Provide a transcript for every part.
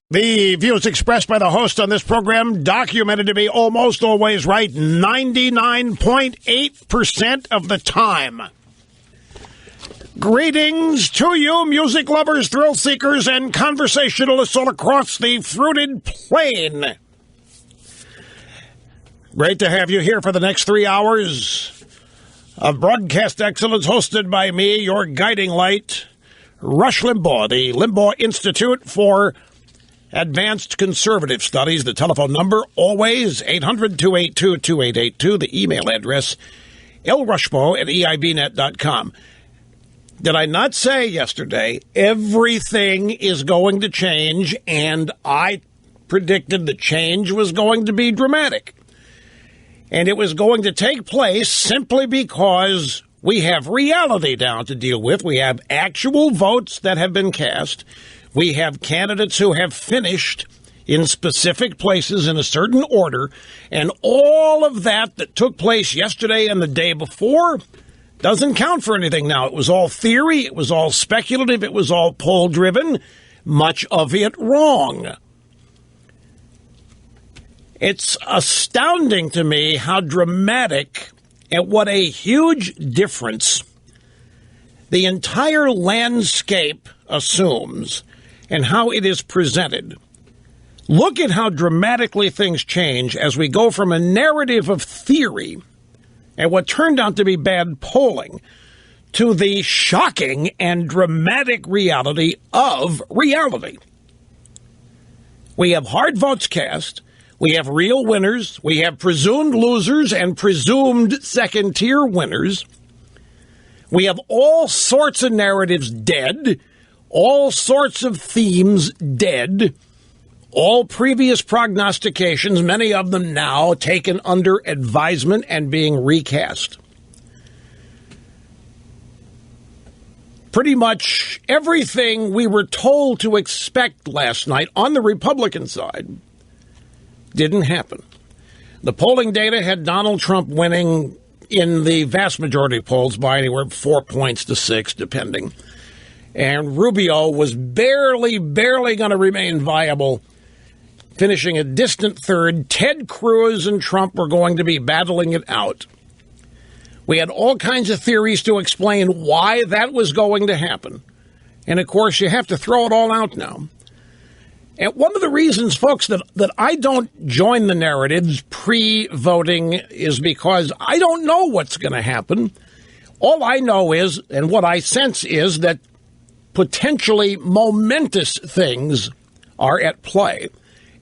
The views expressed by the host on this program documented to be almost always right 99.8% of the time. Greetings to you, music lovers, thrill seekers, and conversationalists all across the fruited plain. Great to have you here for the next 3 hours of broadcast excellence hosted by me, your guiding light, Rush Limbaugh, the Limbaugh Institute for Advanced Conservative Studies. The telephone number, always 800-282-2882. The email address, lrushmo@eibnet.com. Did I not say yesterday everything is going to change, and I predicted the change was going to be dramatic? And it was going to take place simply because we have reality now to deal with. We have actual votes that have been cast. We have candidates who have finished in specific places in a certain order, and all of that took place yesterday and the day before doesn't count for anything now. It was all theory, it was all speculative, it was all poll-driven, much of it wrong. It's astounding to me how dramatic and what a huge difference the entire landscape assumes and how it is presented. Look at how dramatically things change as we go from a narrative of theory and what turned out to be bad polling to the shocking and dramatic reality of reality. We have hard votes cast. We have real winners. We have presumed losers and presumed second-tier winners. We have all sorts of narratives dead. All sorts of themes dead, all previous prognostications, many of them now taken under advisement and being recast. Pretty much everything we were told to expect last night on the Republican side didn't happen. The polling data had Donald Trump winning in the vast majority of polls by anywhere from 4 points to 6, depending. And Rubio was barely going to remain viable, finishing a distant third. Ted Cruz and Trump were going to be battling it out. We had all kinds of theories to explain why that was going to happen. And, of course, you have to throw it all out now. And one of the reasons, folks, that I don't join the narratives pre-voting is because I don't know what's going to happen. All I know is, and what I sense is, that potentially momentous things are at play,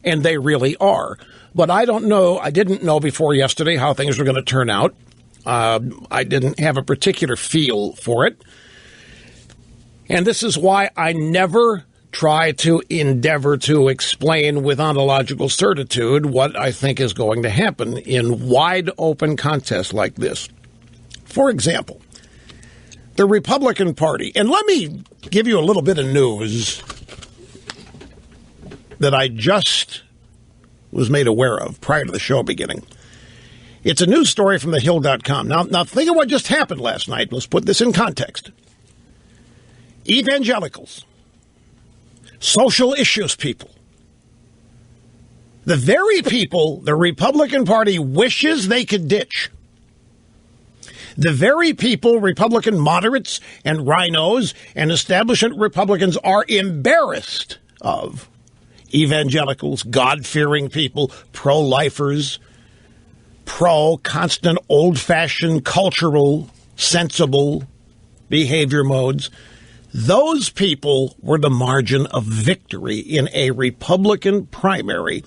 and they really are. But I don't know, I didn't know before yesterday how things were going to turn out. I didn't have a particular feel for it. And this is why I never try to endeavor to explain with ontological certitude what I think is going to happen in wide open contests like this. For example, the Republican Party, and let me give you a little bit of news that I just was made aware of prior to the show beginning. It's a news story from thehill.com. Now think of what just happened last night. Let's put this in context. Evangelicals, social issues people, the very people the Republican Party wishes they could ditch, the very people Republican moderates and rhinos and establishment Republicans are embarrassed of, evangelicals, God-fearing people, pro-lifers, pro-constant old-fashioned cultural, sensible behavior modes, those people were the margin of victory in a Republican primary,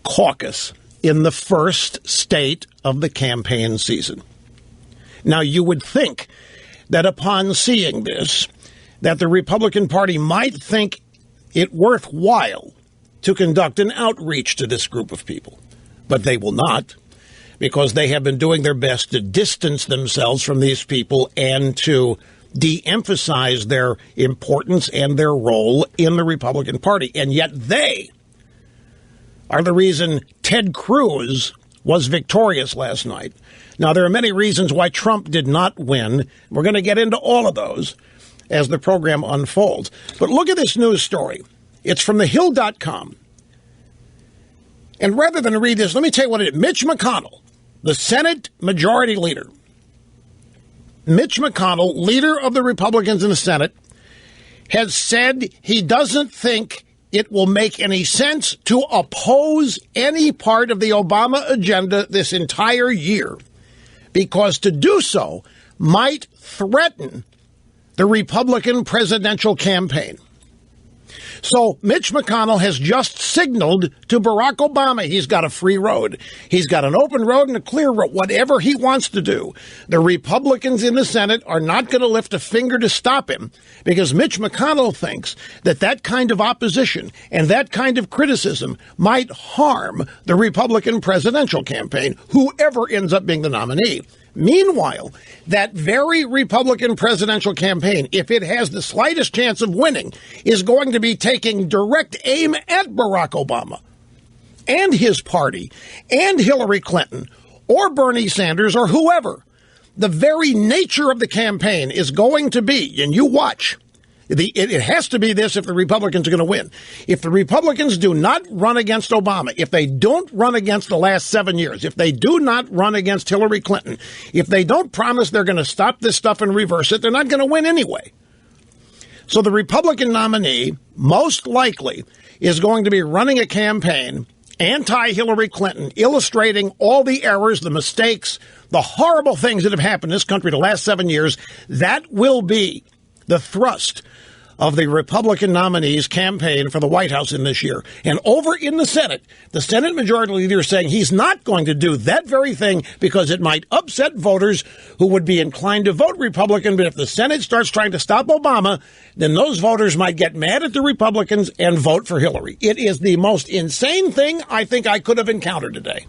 caucus, in the first state of the campaign season. Now, you would think that upon seeing this, that the Republican Party might think it worthwhile to conduct an outreach to this group of people. But they will not, because they have been doing their best to distance themselves from these people and to de-emphasize their importance and their role in the Republican Party. And yet they are the reason Ted Cruz was victorious last night. Now, there are many reasons why Trump did not win. We're going to get into all of those as the program unfolds. But look at this news story. It's from thehill.com. And rather than read this, let me tell you what it is. Mitch McConnell, the Senate Majority Leader, Mitch McConnell, leader of the Republicans in the Senate, has said he doesn't think it will make any sense to oppose any part of the Obama agenda this entire year, because to do so might threaten the Republican presidential campaign. So Mitch McConnell has just signaled to Barack Obama he's got a free road. He's got an open road and a clear road, whatever he wants to do. The Republicans in the Senate are not going to lift a finger to stop him, because Mitch McConnell thinks that that kind of opposition and that kind of criticism might harm the Republican presidential campaign, whoever ends up being the nominee. Meanwhile, that very Republican presidential campaign, if it has the slightest chance of winning, is going to be taking direct aim at Barack Obama and his party and Hillary Clinton or Bernie Sanders or whoever. The very nature of the campaign is going to be, and you watch, it has to be this if the Republicans are going to win. If the Republicans do not run against Obama, if they don't run against the last 7 years, if they do not run against Hillary Clinton, if they don't promise they're going to stop this stuff and reverse it, they're not going to win anyway. So the Republican nominee, most likely, is going to be running a campaign anti-Hillary Clinton, illustrating all the errors, the mistakes, the horrible things that have happened in this country the last 7 years. That will be the thrust of the Republican nominee's campaign for the White House in this year. And over in the Senate Majority Leader is saying he's not going to do that very thing because it might upset voters who would be inclined to vote Republican. But if the Senate starts trying to stop Obama, then those voters might get mad at the Republicans and vote for Hillary. It is the most insane thing I think I could have encountered today.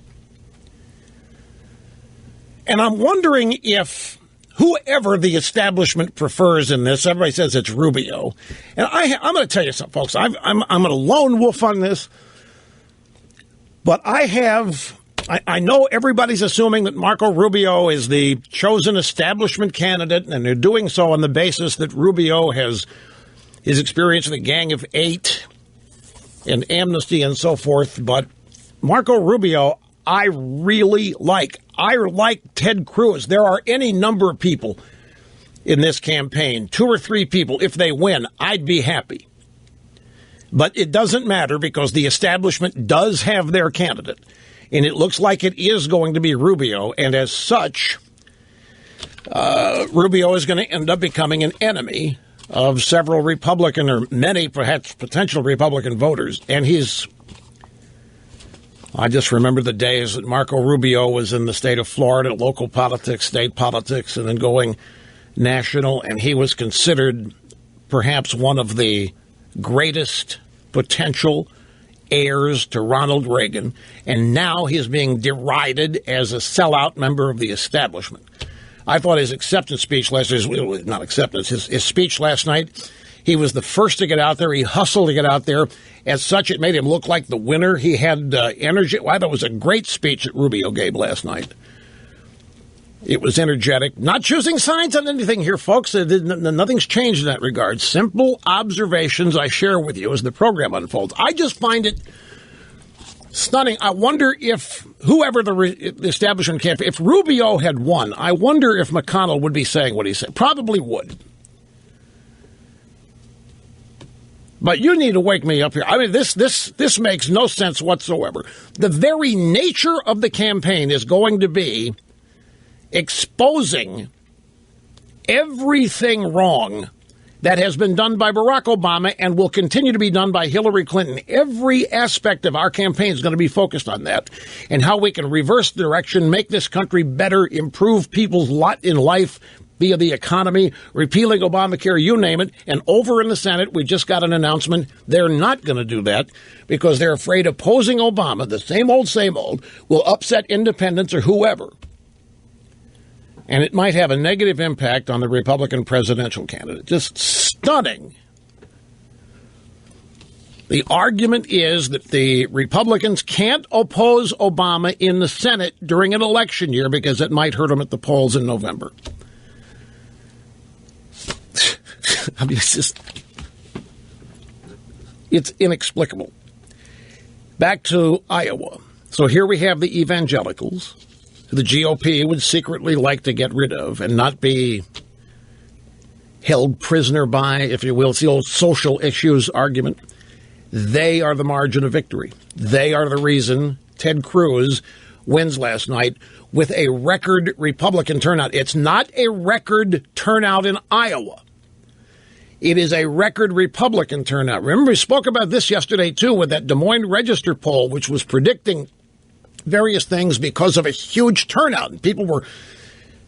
And I'm wondering if whoever the establishment prefers in this, everybody says it's Rubio. And I'm going to tell you something, folks. I'm going to lone wolf on this. But I know everybody's assuming that Marco Rubio is the chosen establishment candidate, and they're doing so on the basis that Rubio has his experience with a Gang of Eight and amnesty and so forth. But Marco Rubio, I really like. I like Ted Cruz. There are any number of people in this campaign, 2 or 3 people. If they win, I'd be happy. But it doesn't matter because the establishment does have their candidate. And it looks like it is going to be Rubio. And as such, Rubio is going to end up becoming an enemy of several Republican or many perhaps potential Republican voters. And I just remember the days that Marco Rubio was in the state of Florida, local politics, state politics, and then going national. And he was considered perhaps one of the greatest potential heirs to Ronald Reagan. And now he's being derided as a sellout member of the establishment. I thought his acceptance speech last night, not acceptance, his speech last night, he was the first to get out there. He hustled to get out there. As such, it made him look like the winner. He had energy. Well, I thought it was a great speech that Rubio gave last night. It was energetic. Not choosing sides on anything here, folks. Nothing's changed in that regard. Simple observations I share with you as the program unfolds. I just find it stunning. I wonder if whoever the establishment campaign, if Rubio had won, I wonder if McConnell would be saying what he said. Probably would. But you need to wake me up here. I mean, this makes no sense whatsoever. The very nature of the campaign is going to be exposing everything wrong that has been done by Barack Obama and will continue to be done by Hillary Clinton. Every aspect of our campaign is going to be focused on that and how we can reverse the direction, make this country better, improve people's lot in life via the economy, repealing Obamacare, you name it. And over in the Senate, we just got an announcement. They're not going to do that because they're afraid opposing Obama, the same old, will upset independents or whoever. And it might have a negative impact on the Republican presidential candidate. Just stunning. The argument is that the Republicans can't oppose Obama in the Senate during an election year because it might hurt them at the polls in November. I mean, It's inexplicable. Back to Iowa. So here we have the evangelicals, who the GOP would secretly like to get rid of and not be held prisoner by, if you will. It's the old social issues argument. They are the margin of victory. They are the reason Ted Cruz wins last night with a record Republican turnout. It's not a record turnout in Iowa. It is a record Republican turnout. Remember, we spoke about this yesterday, too, with that Des Moines Register poll, which was predicting various things because of a huge turnout. And people were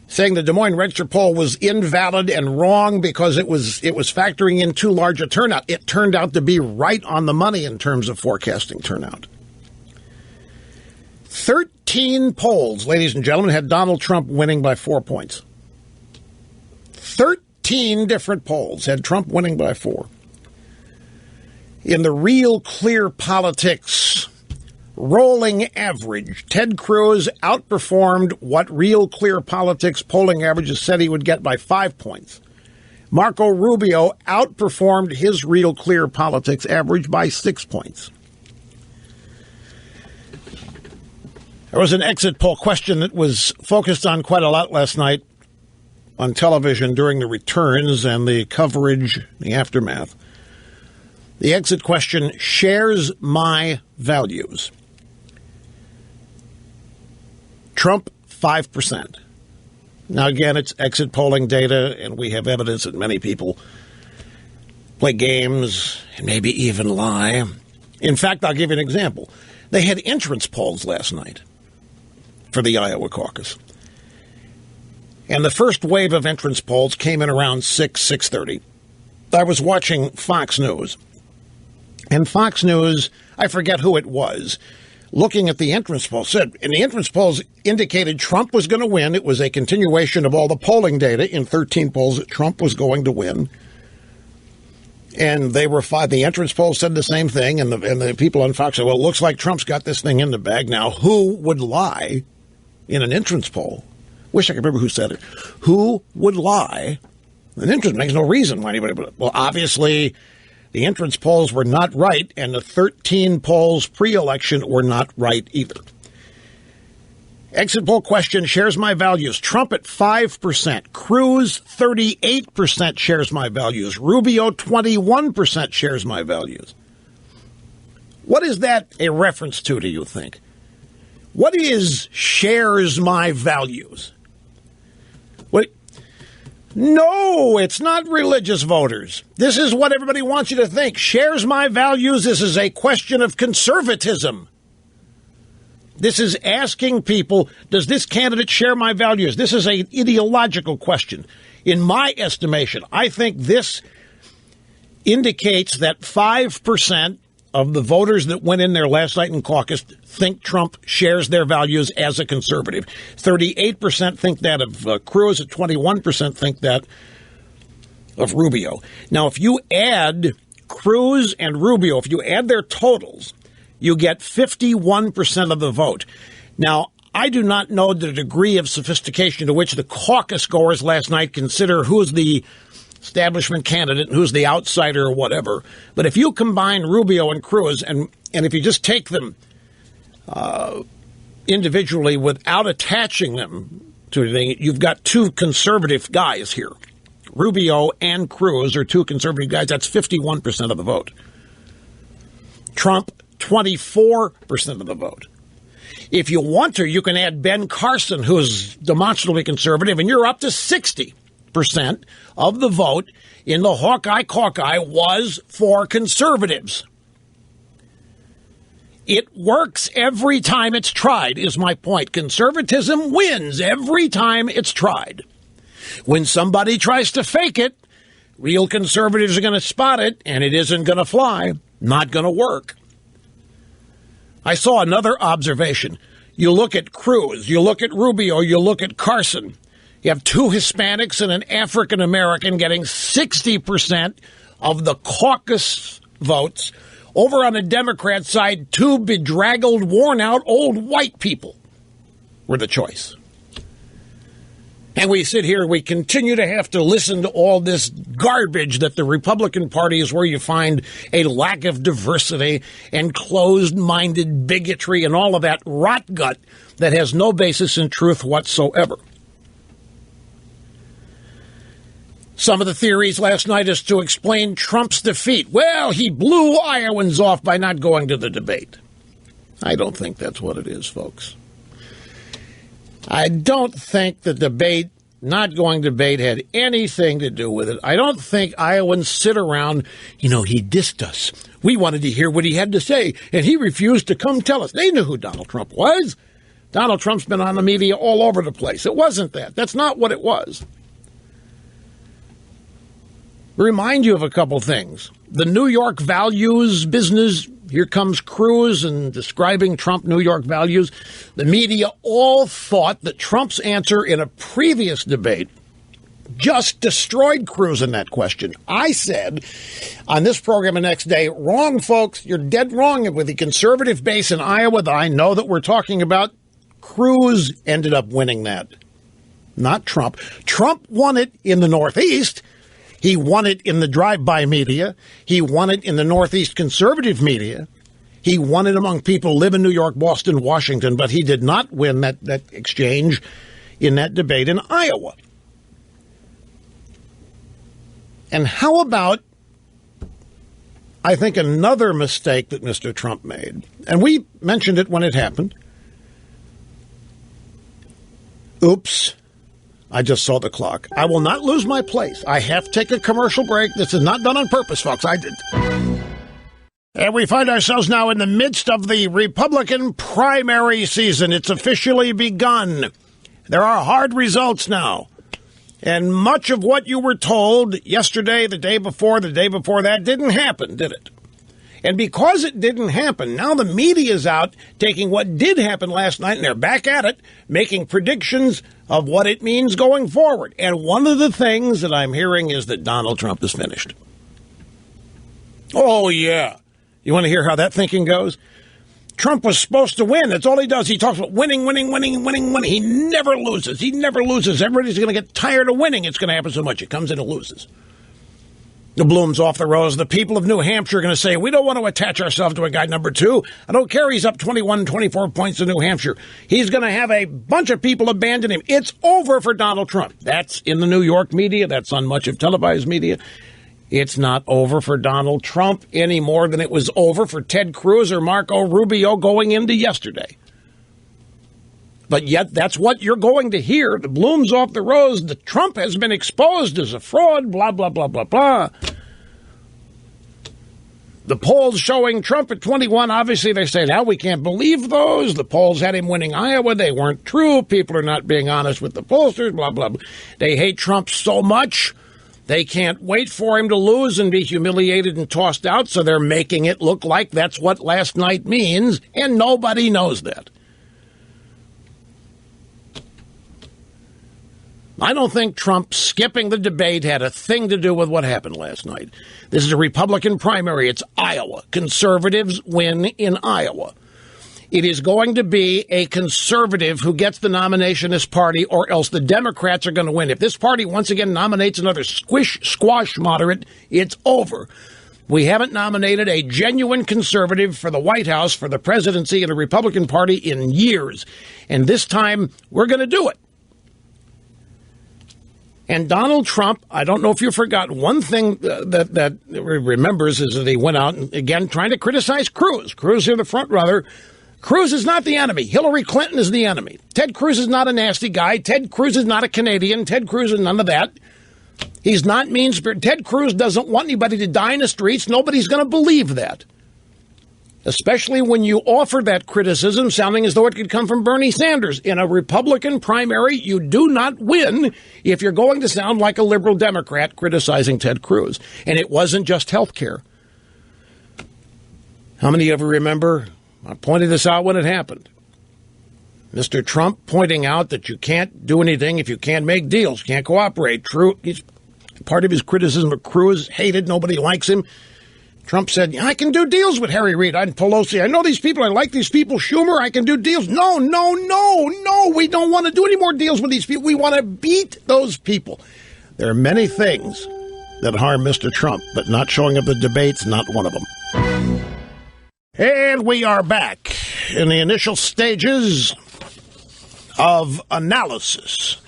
saying the Des Moines Register poll was invalid and wrong because it was factoring in too large a turnout. It turned out to be right on the money in terms of forecasting turnout. 13 polls, ladies and gentlemen, had Donald Trump winning by 4 points. 13 different polls had Trump winning by 4. In the Real Clear Politics rolling average, Ted Cruz outperformed what Real Clear Politics polling averages said he would get by 5 points. Marco Rubio outperformed his Real Clear Politics average by 6 points. There was an exit poll question that was focused on quite a lot last night on television during the returns and the coverage, the aftermath. The exit question: shares my values. Trump, 5%. Now, again, it's exit polling data, and we have evidence that many people play games and maybe even lie. In fact, I'll give you an example. They had entrance polls last night for the Iowa caucus. And the first wave of entrance polls came in around 6:30. I was watching Fox News. And Fox News, I forget who it was, looking at the entrance polls, said, and the entrance polls indicated Trump was going to win. It was a continuation of all the polling data in 13 polls that Trump was going to win. And they were the entrance polls said the same thing. And the people on Fox said, well, it looks like Trump's got this thing in the bag. Now, who would lie in an entrance poll? Wish I could remember who said it. Who would lie? An entrance makes no reason why anybody would. Well, obviously, the entrance polls were not right, and the 13 polls pre-election were not right either. Exit poll question: shares my values. Trump at 5%. Cruz, 38% shares my values. Rubio, 21% shares my values. What is that a reference to, do you think? What is shares my values? What? No, it's not religious voters. This is what everybody wants you to think. Shares my values. This is a question of conservatism. This is asking people, does this candidate share my values? This is an ideological question. In my estimation, I think this indicates that 5% of the voters that went in there last night in caucus think Trump shares their values as a conservative. 38% think that of Cruz, at 21% think that of Rubio. Now, if you add Cruz and Rubio, if you add their totals, you get 51% of the vote. Now, I do not know the degree of sophistication to which the caucus goers last night consider who's the establishment candidate and who's the outsider or whatever. But if you combine Rubio and Cruz, and if you just take them individually without attaching them to anything, you've got two conservative guys here. Rubio and Cruz are two conservative guys. That's 51% of the vote. Trump, 24% of the vote. If you want to, you can add Ben Carson, who's demonstrably conservative, and you're up to 60% of the vote in the Hawkeye Caucus was for conservatives. It works every time it's tried, is my point. Conservatism wins every time it's tried. When somebody tries to fake it, real conservatives are going to spot it, and it isn't going to fly. Not going to work. I saw another observation. You look at Cruz, you look at Rubio, you look at Carson. You have two Hispanics and an African American getting 60% of the caucus votes. Over on the Democrat side, two bedraggled, worn-out old white people were the choice. And we sit here, we continue to have to listen to all this garbage that the Republican Party is where you find a lack of diversity and closed-minded bigotry and all of that rot gut that has no basis in truth whatsoever. Some of the theories last night is to explain Trump's defeat. Well, he blew Iowans off by not going to the debate. I don't think that's what it is, folks. I don't think the debate, not going to debate, had anything to do with it. I don't think Iowans sit around, he dissed us. We wanted to hear what he had to say, and he refused to come tell us. They knew who Donald Trump was. Donald Trump's been on the media all over the place. It wasn't that. That's not what it was. Remind you of a couple things. The New York values business, here comes Cruz and describing Trump New York values. The media all thought that Trump's answer in a previous debate just destroyed Cruz in that question. I said on this program the next day, wrong, folks, you're dead wrong. With the conservative base in Iowa that I know that we're talking about, Cruz ended up winning that, not Trump. Trump won it in the Northeast. He won it in the drive-by media. He won it in the Northeast conservative media. He won it among people who live in New York, Boston, Washington, but he did not win that exchange in that debate in Iowa. And how about, I think, another mistake that Mr. Trump made, and we mentioned it when it happened. Oops. I just saw the clock. I will not lose my place. I have to take a commercial break. This is not done on purpose, folks. I did. And we find ourselves now in the midst of the Republican primary season. It's officially begun. There are hard results now. And much of what you were told yesterday, the day before that didn't happen, did it? And because it didn't happen, now the media is out taking what did happen last night, and they're back at it, making predictions of what it means going forward. And one of the things that I'm hearing is that Donald Trump is finished. Oh, yeah. You want to hear how that thinking goes? Trump was supposed to win. That's all he does. He talks about winning. He never loses. Everybody's going to get tired of winning. It's going to happen so much. It comes in and loses. The bloom's off the rose. The people of New Hampshire are going to say, we don't want to attach ourselves to a guy number 2. I don't care he's up 21, 24 points in New Hampshire. He's going to have a bunch of people abandon him. It's over for Donald Trump. That's in the New York media. That's on much of televised media. It's not over for Donald Trump any more than it was over for Ted Cruz or Marco Rubio going into yesterday. But yet, that's what you're going to hear. The bloom's off the rose. The Trump has been exposed as a fraud, blah, blah, blah, blah, blah. The polls showing Trump at 21, obviously they say, now we can't believe those. The polls had him winning Iowa. They weren't true. People are not being honest with the pollsters, blah, blah, blah. They hate Trump so much, they can't wait for him to lose and be humiliated and tossed out, so they're making it look like that's what last night means, and nobody knows that. I don't think Trump skipping the debate had a thing to do with what happened last night. This is a Republican primary. It's Iowa. Conservatives win in Iowa. It is going to be a conservative who gets the nomination this party, or else the Democrats are going to win. If this party once again nominates another squash moderate, it's over. We haven't nominated a genuine conservative for the White House, for the presidency, in the Republican Party in years. And this time, we're going to do it. And Donald Trump, I don't know if you forgot, one thing that remembers is that he went out and, again, trying to criticize Cruz. Cruz here, the front runner. Cruz is not the enemy. Hillary Clinton is the enemy. Ted Cruz is not a nasty guy. Ted Cruz is not a Canadian. Ted Cruz is none of that. He's not mean-spirited. Ted Cruz doesn't want anybody to die in the streets. Nobody's going to believe that. Especially when you offer that criticism sounding as though it could come from Bernie Sanders. In a Republican primary, you do not win if you're going to sound like a liberal Democrat criticizing Ted Cruz. And it wasn't just health care. How many of you remember? I pointed this out when it happened. Mr. Trump pointing out that you can't do anything if you can't make deals, can't cooperate. True, part of his criticism of Cruz, hated, nobody likes him. Trump said, I can do deals with Harry Reid and Pelosi. I know these people. I like these people. Schumer, I can do deals. No. We don't want to do any more deals with these people. We want to beat those people. There are many things that harm Mr. Trump, but not showing up at debates, not one of them. And we are back in the initial stages of analysis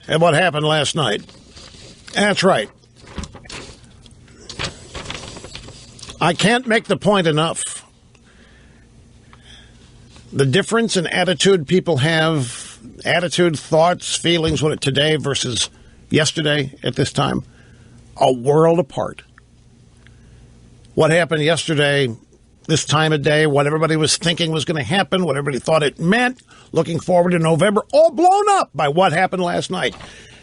of what happened last night. That's right. I can't make the point enough. The difference in attitude people have, attitude, thoughts, feelings today versus yesterday at this time, a world apart. What happened yesterday, this time of day, what everybody was thinking was going to happen, what everybody thought it meant, looking forward to November, all blown up by what happened last night.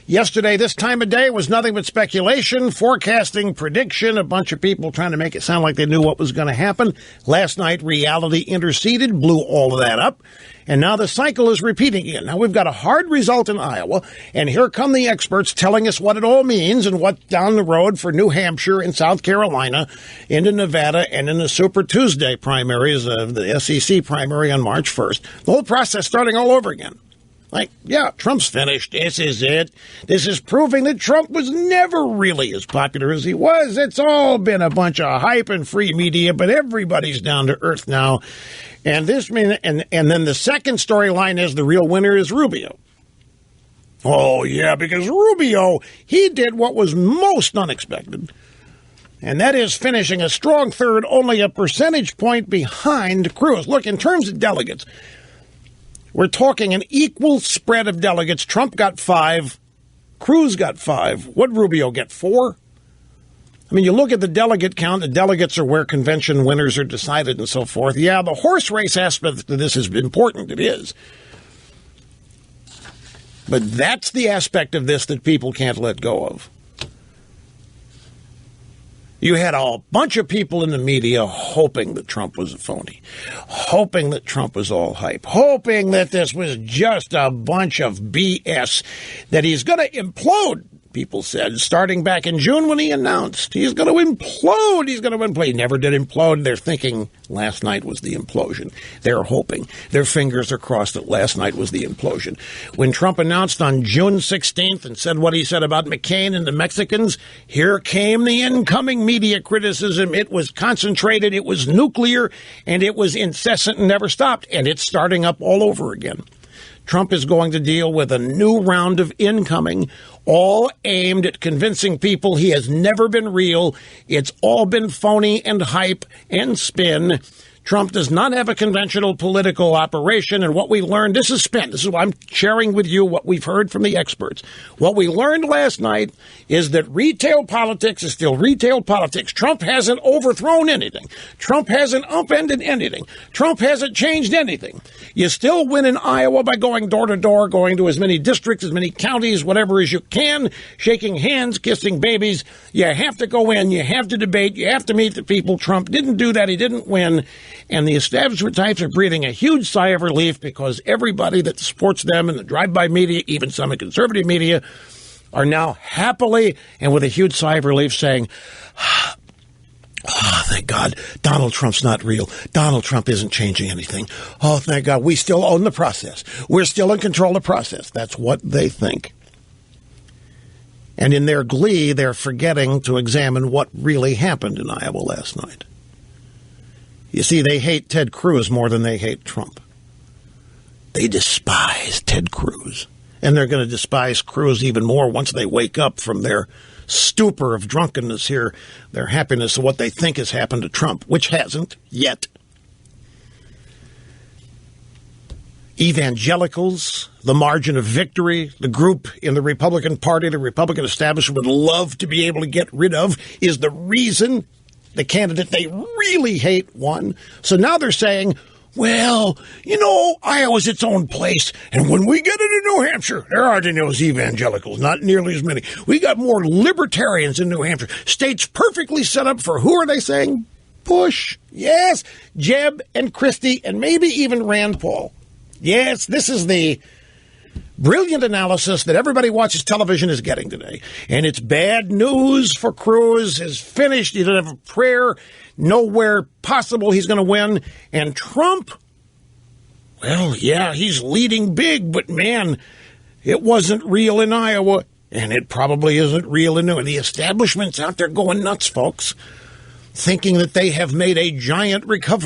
Yesterday, this time of day, was nothing but speculation, forecasting, prediction, a bunch of people trying to make it sound like they knew what was going to happen. Last night, reality interceded, blew all of that up, and now the cycle is repeating again. Now, we've got a hard result in Iowa, and here come the experts telling us what it all means and what's down the road for New Hampshire and South Carolina, into Nevada, and in the Super Tuesday primaries of the SEC primary on March 1st. The whole process starting all over again. Like, yeah, Trump's finished. This is it. This is proving that Trump was never really as popular as he was. It's all been a bunch of hype and free media, but everybody's down to earth now. And then the second storyline is the real winner is Rubio. Oh, yeah, because Rubio, he did what was most unexpected. And that is finishing a strong third, only a percentage point behind Cruz. Look, in terms of delegates, we're talking an equal spread of delegates. Trump got 5. Cruz got 5. What'd Rubio get, 4? I mean, you look at the delegate count. The delegates are where convention winners are decided and so forth. Yeah, the horse race aspect of this is important. It is. But that's the aspect of this that people can't let go of. You had a bunch of people in the media hoping that Trump was a phony, hoping that Trump was all hype, hoping that this was just a bunch of BS, that he's going to implode, people said, starting back in June when he announced he's going to implode. He's going to implode. He never did implode. They're thinking last night was the implosion. They're hoping. Their fingers are crossed that last night was the implosion. When Trump announced on June 16th and said what he said about McCain and the Mexicans, here came the incoming media criticism. It was concentrated, it was nuclear, and it was incessant and never stopped. And it's starting up all over again. Trump is going to deal with a new round of incoming, all aimed at convincing people he has never been real. It's all been phony and hype and spin. Trump does not have a conventional political operation, and what we learned, this is spin. This is why I'm sharing with you what we've heard from the experts. What we learned last night is that retail politics is still retail politics. Trump hasn't overthrown anything. Trump hasn't upended anything. Trump hasn't changed anything. You still win in Iowa by going door to door, going to as many districts, as many counties, whatever as you can, shaking hands, kissing babies. You have to go in. You have to debate. You have to meet the people. Trump didn't do that. He didn't win. And the establishment types are breathing a huge sigh of relief because everybody that supports them in the drive-by media, even some in conservative media, are now happily and with a huge sigh of relief saying, oh, thank God, Donald Trump's not real. Donald Trump isn't changing anything. Oh, thank God, we still own the process. We're still in control of the process. That's what they think. And in their glee, they're forgetting to examine what really happened in Iowa last night. You see, they hate Ted Cruz more than they hate Trump. They despise Ted Cruz. And they're going to despise Cruz even more once they wake up from their stupor of drunkenness here, their happiness of what they think has happened to Trump, which hasn't yet. Evangelicals, the margin of victory, the group in the Republican Party, the Republican establishment would love to be able to get rid of, is the reason the candidate they really hate won. So now they're saying, well, you know, Iowa's its own place, and when we get into New Hampshire, there aren't any of those evangelicals, not nearly as many. We got more libertarians in New Hampshire. State's perfectly set up for, who are they saying? Bush. Yes, Jeb and Christie, and maybe even Rand Paul. Yes, this is the brilliant analysis that everybody watches television is getting today. And it's bad news for Cruz. Is finished. He doesn't have a prayer. Nowhere possible he's going to win. And Trump, well, yeah, he's leading big, but man, it wasn't real in Iowa, and it probably isn't real in New England. The establishment's out there going nuts, folks, thinking that they have made a giant recovery.